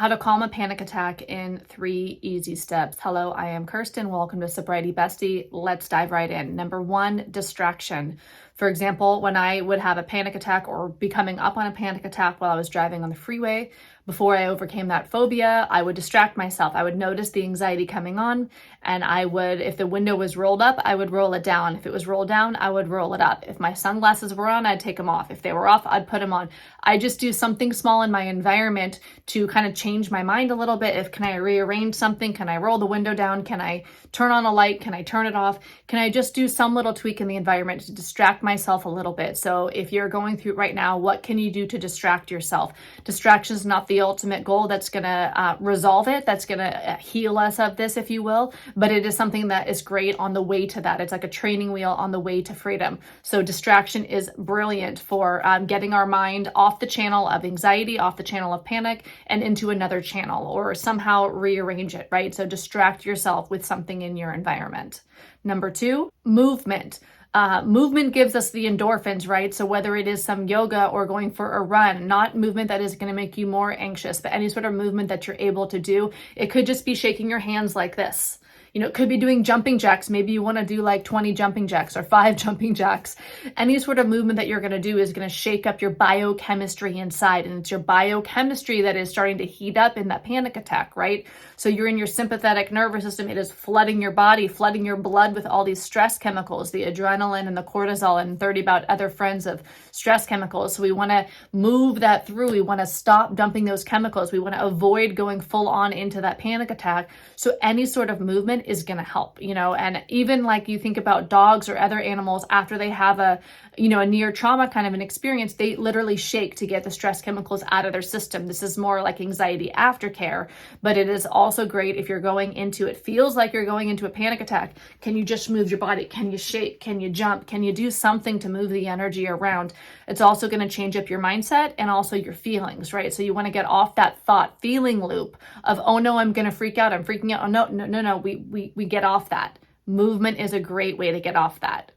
How to calm a panic attack in 3 easy steps. Hello, I am Kirsten. Welcome to Sobriety Bestie. Let's dive right in. Number 1, distraction. For example, when I would have a panic attack or be coming up on a panic attack while I was driving on the freeway, before I overcame that phobia, I would distract myself. I would notice the anxiety coming on, and I would, if the window was rolled up, I would roll it down. If it was rolled down, I would roll it up. If my sunglasses were on, I'd take them off. If they were off, I'd put them on. I just do something small in my environment to kind of change my mind a little bit. Can I rearrange something? Can I roll the window down? Can I turn on a light? Can I turn it off? Can I just do some little tweak in the environment to distract myself a little bit? So if you're going through right now, what can you do to distract yourself? Distraction is not the ultimate goal that's going to resolve it. That's going to heal us of this, if you will. But it is something that is great on the way to that. It's like a training wheel on the way to freedom. So distraction is brilliant for getting our mind off the channel of anxiety, off the channel of panic, and into another channel, or somehow rearrange it, right? So distract yourself with something in your environment. Number 2, movement. Movement gives us the endorphins, right? So whether it is some yoga or going for a run, not movement that is going to make you more anxious, but any sort of movement that you're able to do. It could just be shaking your hands like this. It could be doing jumping jacks. Maybe you want to do like 20 jumping jacks or 5 jumping jacks. Any sort of movement that you're going to do is going to shake up your biochemistry inside. And it's your biochemistry that is starting to heat up in that panic attack, right? So you're in your sympathetic nervous system. It is flooding your body, flooding your blood with all these stress chemicals, the adrenaline and the cortisol and 30 about other friends of stress chemicals. So we want to move that through. We want to stop dumping those chemicals. We want to avoid going full on into that panic attack. So any sort of movement is going to help, and even like you think about dogs or other animals after they have a near trauma kind of an experience, they literally shake to get the stress chemicals out of their system. This is more like anxiety aftercare, but it is also great if you're going into, it feels like you're going into a panic attack. Can you just move your body? Can you shake? Can you jump? Can you do something to move the energy around? It's also going to change up your mindset and also your feelings, right? So you want to get off that thought feeling loop of, oh no, I'm going to freak out. I'm freaking out. Oh no. We get off that. Movement is a great way to get off that.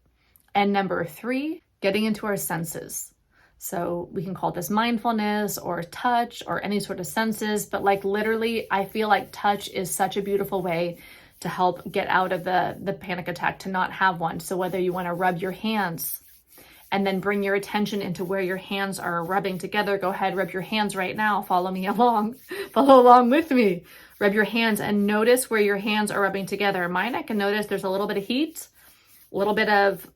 And number 3, getting into our senses. So we can call this mindfulness or touch or any sort of senses, but like literally, I feel like touch is such a beautiful way to help get out of the panic attack, to not have one. So whether you want to rub your hands and then bring your attention into where your hands are rubbing together, go ahead, rub your hands right now. Follow me along, follow along with me. Rub your hands and notice where your hands are rubbing together. Mine, I can notice there's a little bit of heat, a little bit of,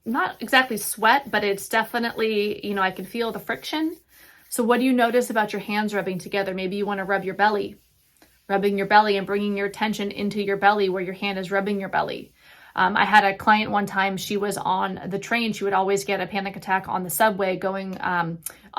not exactly sweat, but it's definitely, I can feel the friction. So what do you notice about your hands rubbing together? Maybe you want to rub your belly, rubbing your belly and bringing your attention into your belly where your hand is rubbing your belly. I had a client one time, she was on the train. She would always get a panic attack on the subway going,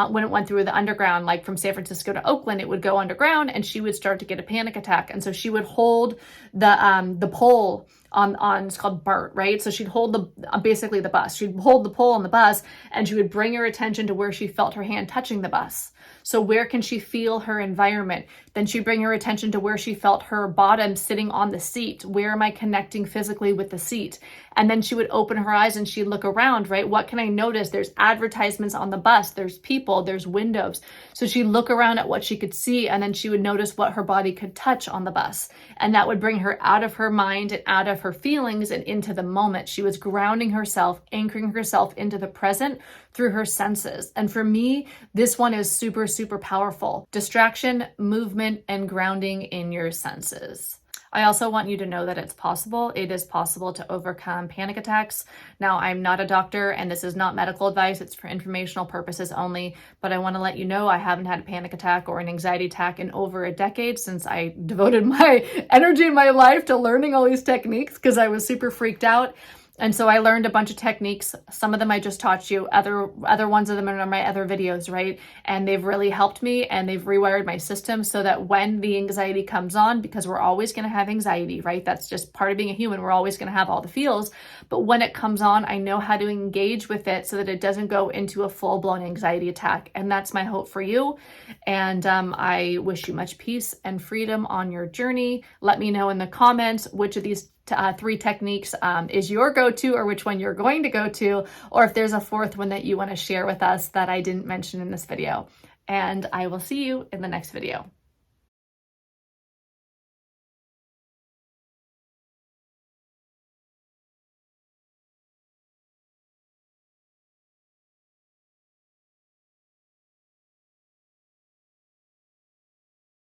when it went through the underground, like from San Francisco to Oakland, it would go underground and she would start to get a panic attack. And so she would hold the pole on it's called BART, right? So she'd hold basically the bus. She'd hold the pole on the bus and she would bring her attention to where she felt her hand touching the bus. So where can she feel her environment? Then she'd bring her attention to where she felt her bottom sitting on the seat. Where am I connecting physically with the seat? And then she would open her eyes and she'd look around, right? What can I notice? There's advertisements on the bus. There's people, there's windows. So she'd look around at what she could see and then she would notice what her body could touch on the bus. And that would bring her out of her mind and out of her feelings and into the moment. She was grounding herself, anchoring herself into the present through her senses. And for me, this one is super, super powerful. Distraction, movement, and grounding in your senses. I also want you to know that it's possible. It is possible to overcome panic attacks. Now, I'm not a doctor and this is not medical advice. It's for informational purposes only, but I want to let you know I haven't had a panic attack or an anxiety attack in over a decade since I devoted my energy in my life to learning all these techniques because I was super freaked out. And so I learned a bunch of techniques. Some of them I just taught you, other ones of them are in my other videos, right? And they've really helped me and they've rewired my system so that when the anxiety comes on, because we're always going to have anxiety, right? That's just part of being a human. We're always going to have all the feels. But when it comes on, I know how to engage with it so that it doesn't go into a full-blown anxiety attack. And that's my hope for you. And I wish you much peace and freedom on your journey. Let me know in the comments which of these 3 techniques is your go-to or which one you're going to go to, or if there's a 4th one that you want to share with us that I didn't mention in this video. And I will see you in the next video.